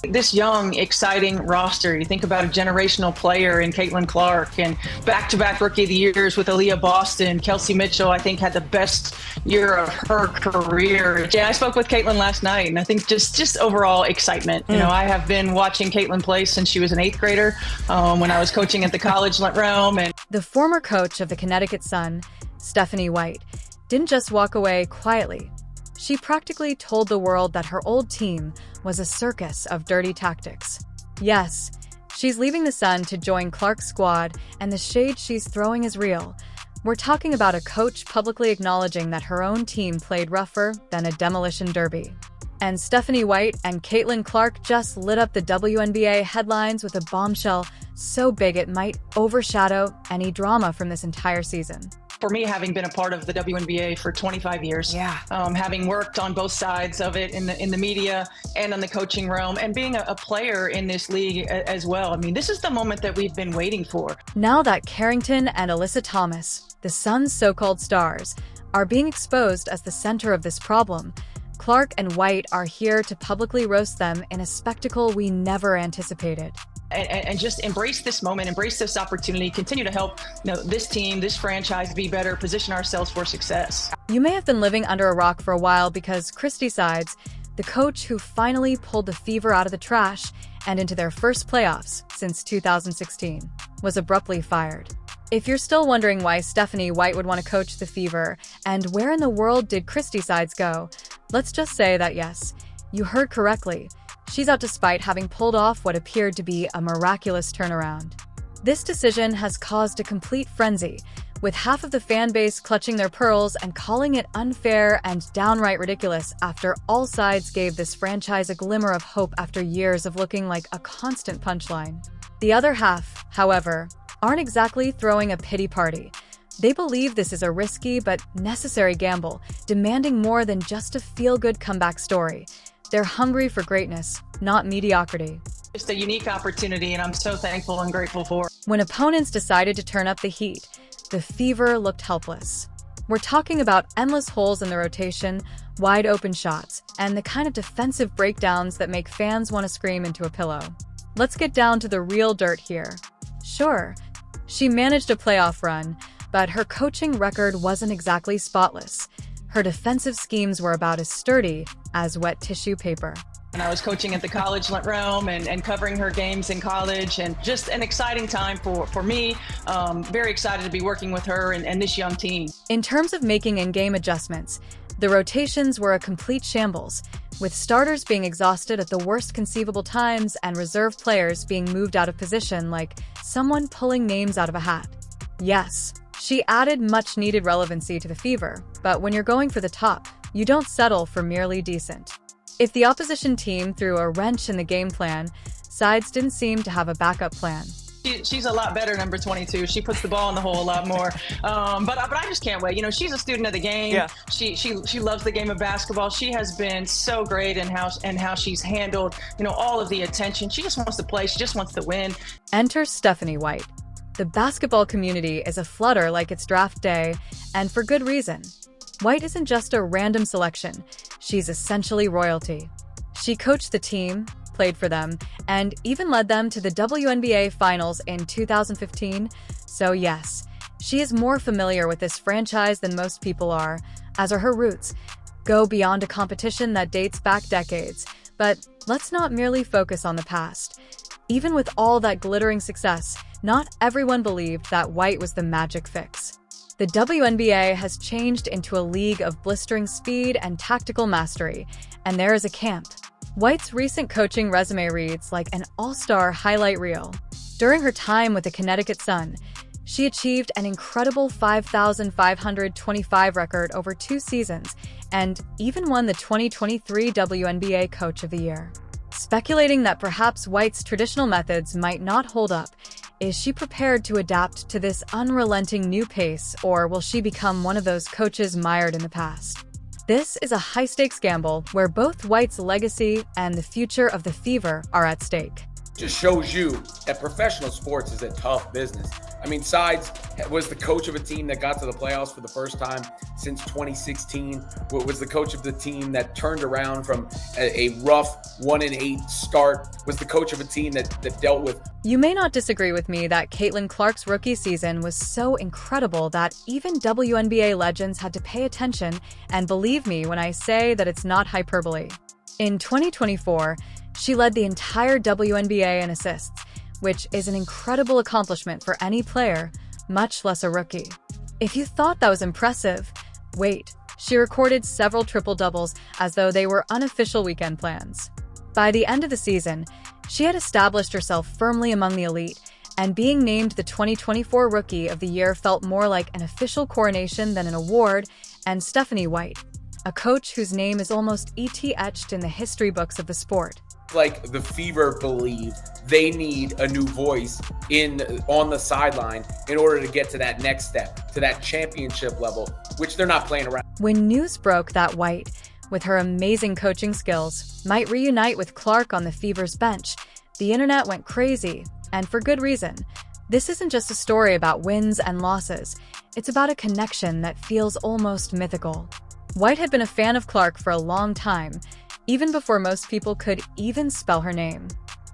This young, exciting roster. You think about a generational player in Caitlin Clark and back-to-back Rookie of the Years with Aaliyah Boston. Kelsey Mitchell, I think, had the best year of her career. Yeah, I spoke with Caitlin last night, and I think just overall excitement. You know, I have been watching Caitlin play since she was an eighth grader when I was coaching at the college realm. And the former coach of the Connecticut Sun, Stephanie White, didn't just walk away quietly. She practically told the world that her old team was a circus of dirty tactics. Yes, she's leaving the Sun to join Clark's squad, and the shade she's throwing is real. We're talking about a coach publicly acknowledging that her own team played rougher than a demolition derby. And Stephanie White and Caitlin Clark just lit up the WNBA headlines with a bombshell so big it might overshadow any drama from this entire season. For me, having been a part of the WNBA for 25 years, having worked on both sides of it in the media and in the coaching realm, and being a player in this league as well. I mean, this is the moment that we've been waiting for. Now that Carrington and Alyssa Thomas, the Sun's so-called stars, are being exposed as the center of this problem, Clark and White are here to publicly roast them in a spectacle we never anticipated. And just embrace this moment, embrace this opportunity, continue to help this team, this franchise be better, position ourselves for success. You may have been living under a rock for a while because Christy Sides, the coach who finally pulled the Fever out of the trash and into their first playoffs since 2016, was abruptly fired. If you're still wondering why Stephanie White would want to coach the Fever and where in the world did Christy Sides go, let's just say that yes, you heard correctly. She's out despite having pulled off what appeared to be a miraculous turnaround. This decision has caused a complete frenzy, with half of the fan base clutching their pearls and calling it unfair and downright ridiculous after all sides gave this franchise a glimmer of hope after years of looking like a constant punchline. The other half, however, aren't exactly throwing a pity party. They believe this is a risky but necessary gamble, demanding more than just a feel-good comeback story. They're hungry for greatness, not mediocrity. It's a unique opportunity, and I'm so thankful and grateful for it. When opponents decided to turn up the heat, the Fever looked helpless. We're talking about endless holes in the rotation, wide open shots, and the kind of defensive breakdowns that make fans want to scream into a pillow. Let's get down to the real dirt here. Sure, she managed a playoff run, but her coaching record wasn't exactly spotless. Her defensive schemes were about as sturdy as wet tissue paper. And I was coaching at the college realm and covering her games in college, and just an exciting time for me. Very excited to be working with her and this young team. In terms of making in-game adjustments, the rotations were a complete shambles, with starters being exhausted at the worst conceivable times and reserve players being moved out of position like someone pulling names out of a hat. Yes, she added much-needed relevancy to the Fever, but when you're going for the top, you don't settle for merely decent. If the opposition team threw a wrench in the game plan, Sides didn't seem to have a backup plan. She's a lot better, number 22. She puts the ball in the hole a lot more. But I just can't wait. You know, she's a student of the game. Yeah. She loves the game of basketball. She has been so great in how she's handled, all of the attention. She just wants to play. She just wants to win. Enter Stephanie White. The basketball community is aflutter like it's draft day, and for good reason. White isn't just a random selection. She's essentially royalty. She coached the team, played for them, and even led them to the WNBA Finals in 2015. So yes, she is more familiar with this franchise than most people are, as are her roots. Go beyond a competition that dates back decades. But let's not merely focus on the past. Even with all that glittering success, not everyone believed that White was the magic fix. The WNBA has changed into a league of blistering speed and tactical mastery, and there is a camp. White's recent coaching resume reads like an all-star highlight reel. During her time with the Connecticut Sun, she achieved an incredible 5,525 record over 2 seasons and even won the 2023 WNBA Coach of the Year. Speculating that perhaps White's traditional methods might not hold up, is she prepared to adapt to this unrelenting new pace, or will she become one of those coaches mired in the past? This is a high-stakes gamble where both White's legacy and the future of the Fever are at stake. Just shows you that professional sports is a tough business. I mean, Sides was the coach of a team that got to the playoffs for the first time since 2016. Was the coach of the team that turned around from a rough 1-8 start. Was the coach of a team that dealt with. You may not disagree with me that Caitlin Clark's rookie season was so incredible that even WNBA legends had to pay attention and believe me when I say that it's not hyperbole. In 2024, she led the entire WNBA in assists, which is an incredible accomplishment for any player, much less a rookie. If you thought that was impressive, wait, she recorded several triple-doubles as though they were unofficial weekend plans. By the end of the season, she had established herself firmly among the elite, and being named the 2024 Rookie of the Year felt more like an official coronation than an award. And Stephanie White, a coach whose name is almost etched in the history books of the sport. Like the Fever believe they need a new voice on the sideline in order to get to that next step, to that championship level, which they're not playing around. When news broke that White, with her amazing coaching skills, might reunite with Clark on the Fever's bench, the internet went crazy, and for good reason. This isn't just a story about wins and losses, it's about a connection that feels almost mythical. White had been a fan of Clark for a long time, even before most people could even spell her name.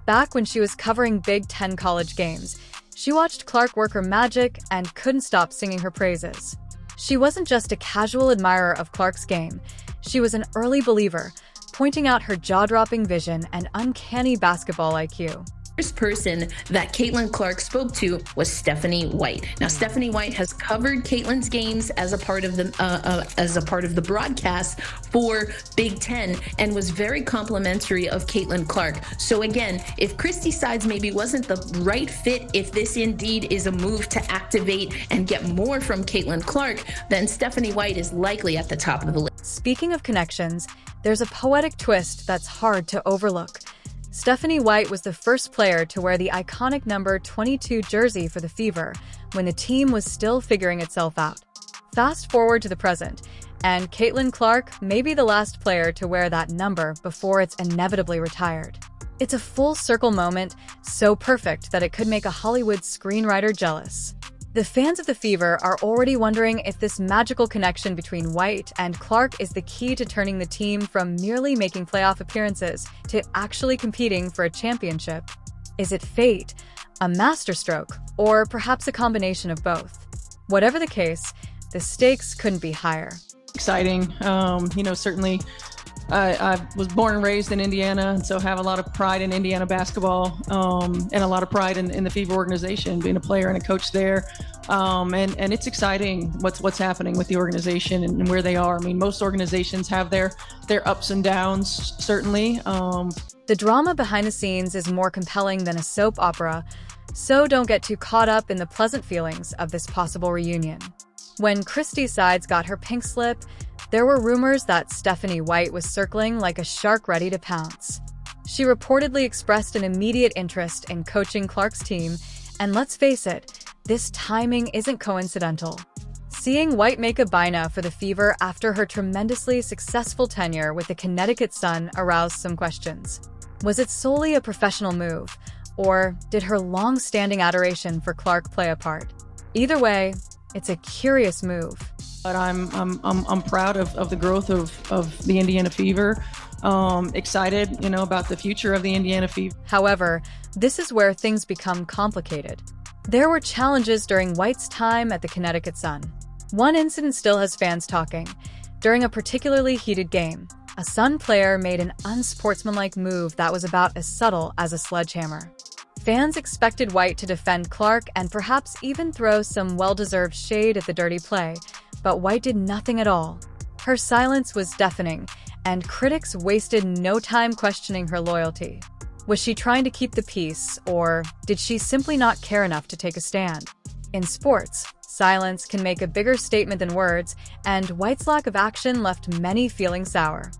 Back when she was covering Big Ten college games, she watched Clark work her magic and couldn't stop singing her praises. She wasn't just a casual admirer of Clark's game, she was an early believer, pointing out her jaw-dropping vision and uncanny basketball IQ. First person that Caitlin Clark spoke to was Stephanie White. Now, Stephanie White has covered Caitlin's games as a part of the broadcast for Big Ten and was very complimentary of Caitlin Clark. So again, if Christy Sides maybe wasn't the right fit, if this indeed is a move to activate and get more from Caitlin Clark, then Stephanie White is likely at the top of the list. Speaking of connections, there's a poetic twist that's hard to overlook. Stephanie White was the first player to wear the iconic number 22 jersey for the Fever when the team was still figuring itself out. Fast forward to the present, and Caitlin Clark may be the last player to wear that number before it's inevitably retired. It's a full circle moment, so perfect that it could make a Hollywood screenwriter jealous. The fans of the Fever are already wondering if this magical connection between White and Clark is the key to turning the team from merely making playoff appearances to actually competing for a championship. Is it fate, a masterstroke, or perhaps a combination of both? Whatever the case, the stakes couldn't be higher. Exciting. Certainly I was born and raised in Indiana, and so have a lot of pride in Indiana basketball, and a lot of pride in the Fever organization, being a player and a coach there. And it's exciting what's happening with the organization and where they are. I mean, most organizations have their ups and downs, certainly. The drama behind the scenes is more compelling than a soap opera, so don't get too caught up in the pleasant feelings of this possible reunion. When Christy Sides got her pink slip, there were rumors that Stephanie White was circling like a shark ready to pounce. She reportedly expressed an immediate interest in coaching Clark's team, and let's face it, this timing isn't coincidental. Seeing White make a bina for the Fever after her tremendously successful tenure with the Connecticut Sun aroused some questions. Was it solely a professional move, or did her long-standing adoration for Clark play a part? Either way, it's a curious move. But I'm proud of the growth of the Indiana Fever. Excited, about the future of the Indiana Fever. However, this is where things become complicated. There were challenges during White's time at the Connecticut Sun. One incident still has fans talking. During a particularly heated game, a Sun player made an unsportsmanlike move that was about as subtle as a sledgehammer. Fans expected White to defend Clark and perhaps even throw some well-deserved shade at the dirty play, but White did nothing at all. Her silence was deafening, and critics wasted no time questioning her loyalty. Was she trying to keep the peace, or did she simply not care enough to take a stand? In sports, silence can make a bigger statement than words, and White's lack of action left many feeling sour.